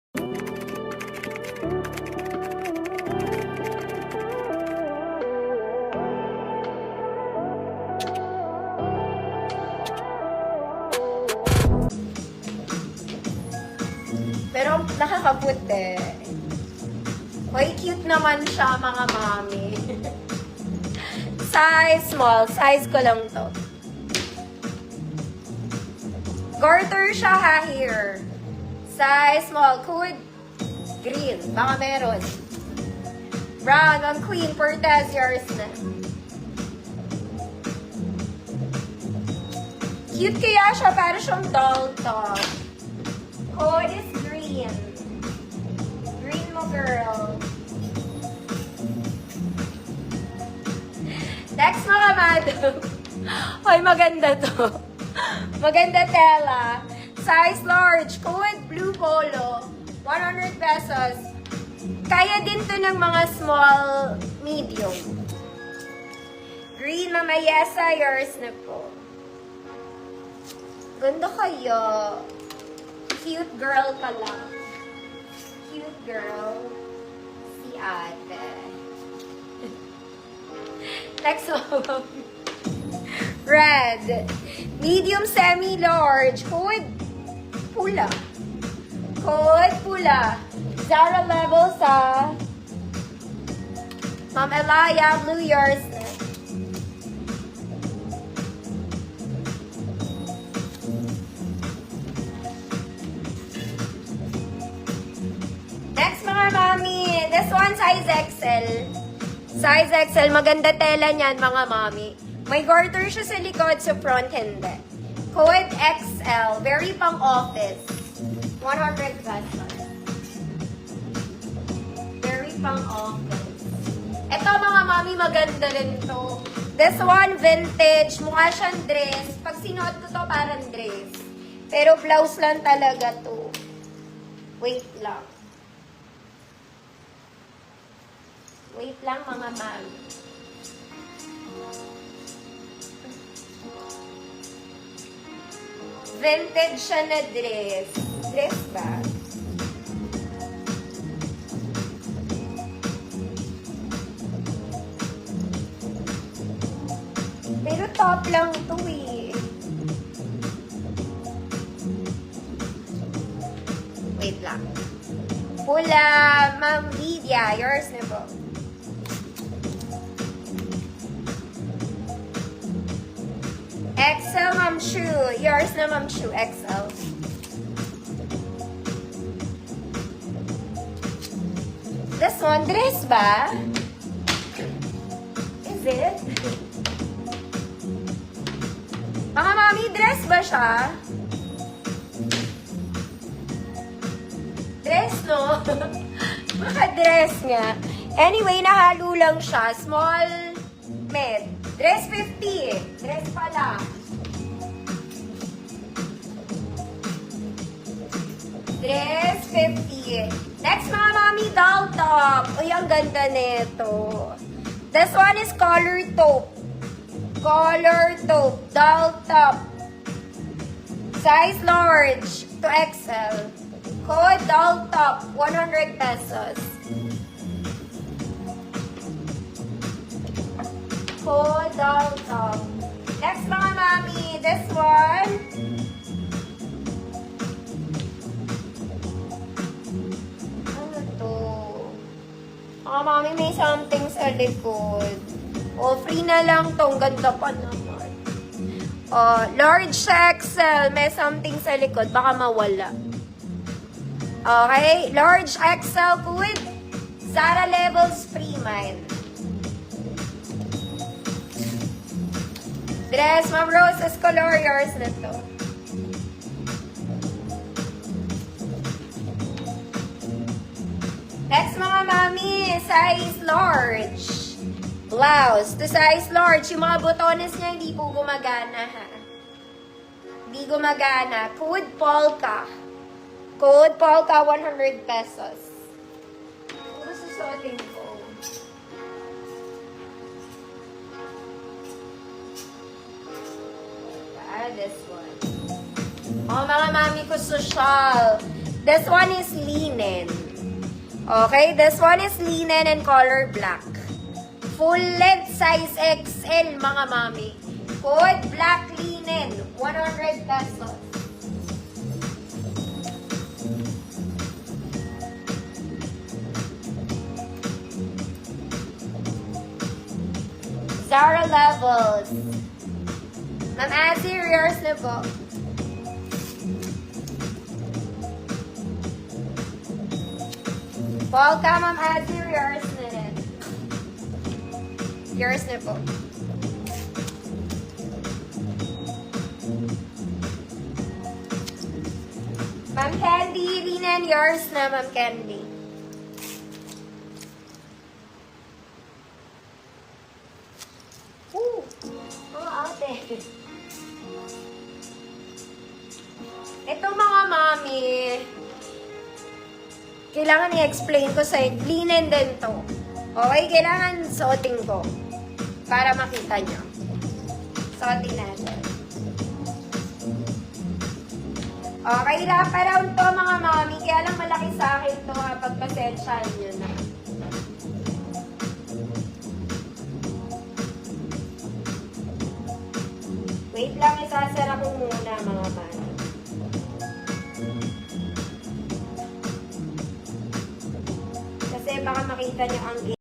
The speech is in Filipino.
Pero nakakaputi. Hoy, cute naman siya, mga mami. Size small. Size ko lang to. Garter siya ha, here. Size small. Code green. Baka meron. Brown on queen. Cortez, yours na. Cute kaya siya. Para siyang doll top. Code is green. Green mo, girl. Next, mga madam. Hoy, maganda to. Maganda tela. Size large. Code blue polo. 100 pesos. Kaya din to ng mga small, medium. Green, Mama Yesa, yours na po. Ganda kayo. Cute girl ka lang. Cute girl. Si ate. Next one. Red. Medium, semi-large. Code pula. Code pula. Zara level sa Ma'am Elaya, blue yours. Next, mga mami. This one, size XL. Size XL. Maganda tela niyan, mga mami. May garter siya sa likod, sa front hindi. Code XL. Very pang office. 100 pesos. Very pang office. Ito, mga mami, maganda rin to. This one, vintage. Mukha siyang dress. Pag sinuot ko to, parang dress. Pero blouse lang talaga to. Wait lang. Wait lang, mga mami. Vintage siya na dress. Dress ba? Pero top lang ito eh. Wait lang. Pula, Ma'am Lydia. Yours na po. XL, Ma'am Shu. Yours na, Ma'am Shu. XL. This one, dress ba? Is it? Mga mami, dress ba siya? Dress, no? Baka dress nga. Anyway, nahalo lang siya. Small, med. Dress 50. Dress pala. Dress 50. Next, mga mami, doll top. Uy, ang ganda nito. This one is collar taupe. Collar taupe. Doll top. Size large to XL. Code doll top. 100 pesos. Code doll top. Next, mga mami, this one. Ano to? Mga mami, may something sa likod. O, free na lang to. Ang ganda pa naman. Large XL. May something sa likod. Baka mawala. Okay? Large XL with Zara levels free mine. Dress, Ma'am Rose Escolor, yours na to. Next, mga mami, size large. Blouse to size large. Yung mga botones niya hindi po gumagana, ha? Hindi gumagana. Code Polka. Code Polka, 100 pesos. Ano susuotin ko? This one. Oh, mga mami ko social. This one is linen. Okay, this one is linen and color black. Full length size XL, mga mami. Code black linen, 100 pesos. Zara Levels. Ma'am Azzy, yours na po. Polka, Ma'am Azzy, yours na rin. Yours na po. Ma'am Candy, linen, yours na, Ma'am Candy. Ate. Ito mga mami, kailangan i-explain ko sa inyo. Linen din to. Okay, kailangan suotin ko para makita nyo. Suotin natin. Okay, wrap around to mga mami. Kaya lang malaki sa akin to ha, pagpasensyahan nyo na. Wait lang, isasara ko muna mga mami. Kasi baka makita nyo ang